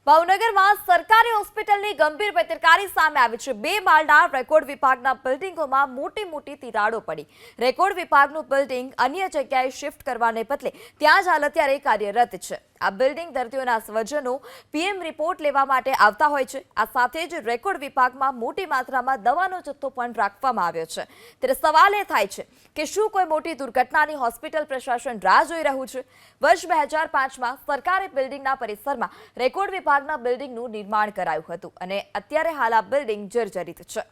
ભાવનગરમાં સરકારી હોસ્પિટલની ગંભીર બેદરકારી સામે આવી છે। 2 માળના રેકોર્ડ વિભાગના બિલ્ડિંગોમાં મોટી તિરાડો પડી। રેકોર્ડ વિભાગનું બિલ્ડિંગ અન્ય જગ્યાએ શિફ્ટ કરવાને બદલે ત્યાં જ હાલ અત્યારે કાર્યરત છે। આ બિલ્ડિંગ દર્દીઓના સ્વજનો પીએમ રિપોર્ટ લેવા માટે આવતા હોય છે। આ સાથે જ રેકોર્ડ વિભાગમાં મોટી માત્રામાં દવાનો જથ્થો પણ રાખવામાં આવ્યો છે। ત્યારે સવાલ એ થાય છે કે શું કોઈ મોટી દુર્ઘટનાની હોસ્પિટલ પ્રશાસન રાહ જોઈ રહ્યું છે? વર્ષ 2005માં સરકારી બિલ્ડિંગના પરિસરમાં રેકોર્ડ વિભાગના બિલ્ડિંગનું નિર્માણ કરાયું હતું અને અત્યારે હાલ આ બિલ્ડિંગ જર્જરિત છે।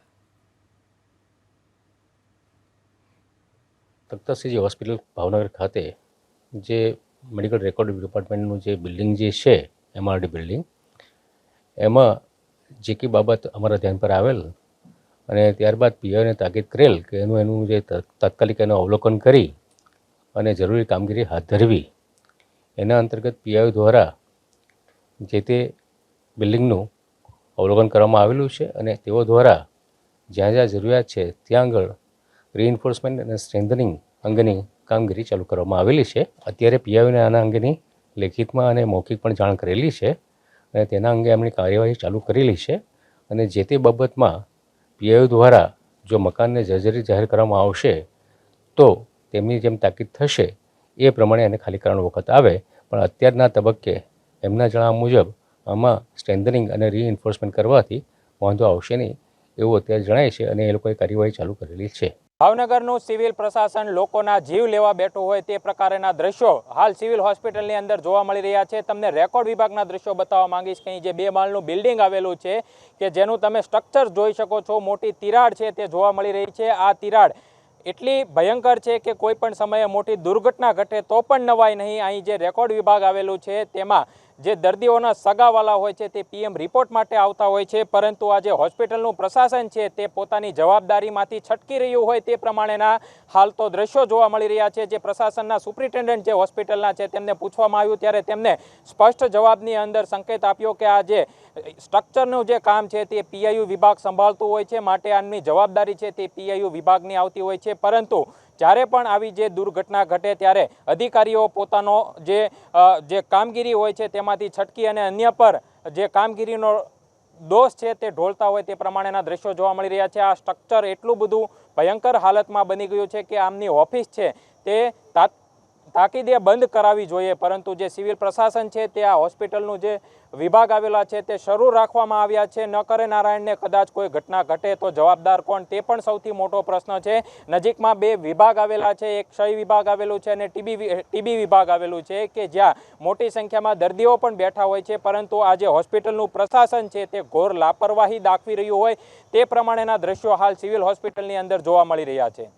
તખ્તશ્રી હોસ્પિટલ ભાવનગર ખાતે જે મેડિકલ રેકોર્ડ ડિપાર્ટમેન્ટનું જે બિલ્ડિંગ જે છે એમઆરડી બિલ્ડિંગ, એમાં જે કે બાબત અમારા ધ્યાન પર આવેલ અને ત્યારબાદ પીઆઈને તાકીદ કરેલ કે એનું જે તાત્કાલિક એનું અવલોકન કરી અને જરૂરી કામગીરી હાથ ધરવી। એના અંતર્ગત પીઆઈ દ્વારા જે તે બિલ્ડિંગનું અવલોકન કરવામાં આવેલું છે અને તેઓ દ્વારા જ્યાં જ્યાં જરૂરિયાત છે ત્યાં આગળ રીઇન્ફોર્સમેન્ટ અને સ્ટ્રેન્થનિંગ અંગેની કામગીરી ચાલુ કરવામાં આવેલી છે। અત્યારે પીઆઈને આના અંગેની લેખિતમાં અને મૌખિક પણ જાણ કરેલી છે અને તેના અંગે એમની કાર્યવાહી ચાલુ કરેલી છે અને જે તે બાબતમાં પીઆઈ દ્વારા જો મકાનને જર્જરિત જાહેર કરવામાં આવશે તો તેમની જેમ તાકીદ થશે એ પ્રમાણે એને ખાલી કરવાનો વખત આવે, પણ અત્યારના તબક્કે એમના જણાવ્યા મુજબ આમાં સ્ટ્રેન્થનિંગ અને રીઇન્ફોર્સમેન્ટ કરવાથી વાંધો આવશે નહીં એવું અત્યારે જણાય છે અને એ લોકોએ કાર્યવાહી ચાલુ કરેલી છે। ભાવનગરનું સિવિલ પ્રશાસન લોકોના જીવ લેવા બેઠું હોય તે પ્રકારના દ્રશ્યો હાલ સિવિલ હોસ્પિટલની અંદર જોવા મળી રહ્યા છે। તમને રેકોર્ડ વિભાગના દ્રશ્યો બતાવવા માંગીશ કે જે 2 માળનું બિલ્ડિંગ આવેલું છે કે જેનું તમે સ્ટ્રક્ચર જોઈ શકો છો, મોટી તિરાડ છે તે જોવા મળી રહી છે। આ તિરાડ એટલી ભયંકર છે કે કોઈ પણ સમયે મોટી દુર્ઘટના ઘટે તો પણ નવાય નહીં। અહીં જે રેકોર્ડ વિભાગ આવેલું છે તેમાં જે દર્દીઓના સગાવાલા હોય છે તે પીએમ રિપોર્ટ માટે આવતા હોય છે, પરંતુ આ જે હોસ્પિટલનું પ્રશાસન છે તે પોતાની જવાબદારીમાંથી છટકી રહ્યું હોય તે પ્રમાણેના હાલ તો દ્રશ્યો જોવા મળી રહ્યા છે। જે પ્રશાસનના સુપ્રિન્ટેન્ડન્ટ જે હોસ્પિટલના છે તેમને પૂછવામાં આવ્યું ત્યારે તેમને સ્પષ્ટ જવાબની અંદર સંકેત આપ્યો કે આ જે સ્ટ્રક્ચરનું જે કામ છે તે પીઆઈયુ વિભાગ સંભાળતું હોય છે, માટે આની જવાબદારી છે તે પીઆઈયુ વિભાગની આવતી હોય છે। પરંતુ જ્યારે પણ આવી જે દુર્ઘટના ઘટે ત્યારે અધિકારીઓ પોતાનો જે કામગીરી હોય છે તેમાંથી છટકી અને અન્ય પર જે કામગીરીનો દોષ છે તે ઢોળતા હોય તે પ્રમાણેના દ્રશ્યો જોવા મળી રહ્યા છે। આ સ્ટ્રક્ચર એટલું બધું ભયંકર હાલતમાં બની ગયું છે કે આમની ઓફિસ છે તે તાકીદે બંધ કરાવવી જોઈએ, પરંતુ જે સિવિલ પ્રશાસન છે તે આ હોસ્પિટલનું જે વિભાગ આવેલા છે તે શરૂ રાખવામાં આવ્યા છે। ન કરે નારાયણને કદાચ કોઈ ઘટના ઘટે તો જવાબદાર કોણ, તે પણ સૌથી મોટો પ્રશ્ન છે। નજીકમાં 2 વિભાગ આવેલા છે, એક ક્ષય વિભાગ આવેલું છે અને ટીબી વિભાગ આવેલું છે કે જ્યાં મોટી સંખ્યામાં દર્દીઓ પણ બેઠા હોય છે, પરંતુ આ જે હોસ્પિટલનું પ્રશાસન છે તે ઘોર લાપરવાહી દાખવી રહ્યું હોય તે પ્રમાણેના દ્રશ્યો હાલ સિવિલ હોસ્પિટલની અંદર જોવા મળી રહ્યા છે।